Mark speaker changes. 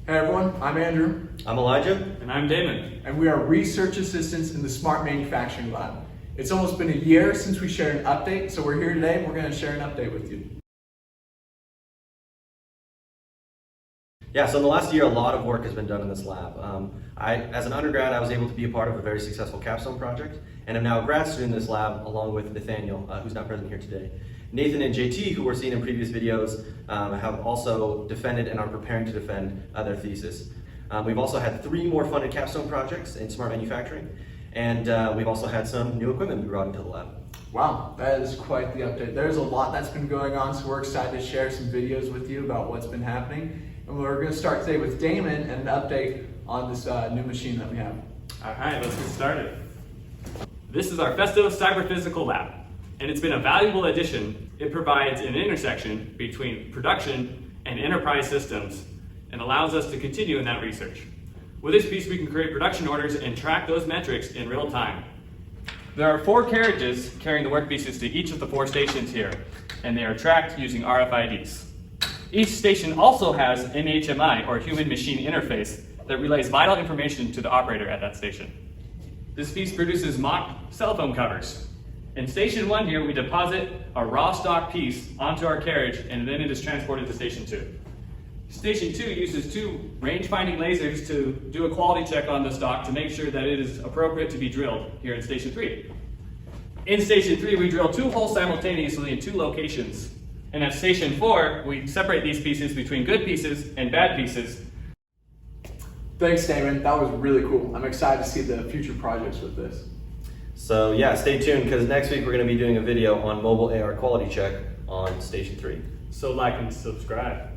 Speaker 1: Hey everyone, I'm Andrew.
Speaker 2: I'm Elijah.
Speaker 3: And I'm Damon.
Speaker 1: And we are research assistants in the Smart Manufacturing Lab. It's almost been a year since we shared an update, so we're here today and we're going to share an update with you.
Speaker 2: Yeah, so in the last year, a lot of work has been done in this lab. As an undergrad, I was able to be a part of a very successful capstone project, and I'm now a grad student in this lab along with Nathaniel, who's not present here today. Nathan and JT, who were seen in previous videos, have also defended and are preparing to defend their thesis. We've also had 3 more funded capstone projects in smart manufacturing, and we've also had some new equipment we brought into the lab.
Speaker 1: Wow, that is quite the update. There's a lot that's been going on, so we're excited to share some videos with you about what's been happening. And we're going to start today with Damon and an update on this new machine that we have.
Speaker 3: All right, let's get started. This is our Festo Cyber-Physical Lab, and it's been a valuable addition. It provides an intersection between production and enterprise systems and allows us to continue in that research. With this piece, we can create production orders and track those metrics in real time. There are 4 carriages carrying the workpieces to each of the 4 stations here, and they are tracked using RFIDs. Each station also has an HMI, or human machine interface, that relays vital information to the operator at that station. This piece produces mock cell phone covers. In station 1 here, we deposit a raw stock piece onto our carriage, and then it is transported to station 2. Station 2 uses 2 range-finding lasers to do a quality check on the stock to make sure that it is appropriate to be drilled here in station 3. In station 3, we drill 2 holes simultaneously in 2 locations. And at station 4, we separate these pieces between good pieces and bad pieces.
Speaker 1: Thanks, Damon. That was really cool. I'm excited to see the future projects with this.
Speaker 2: So yeah, stay tuned because next week we're going to be doing a video on mobile AR quality check on station 3.
Speaker 3: So like and subscribe.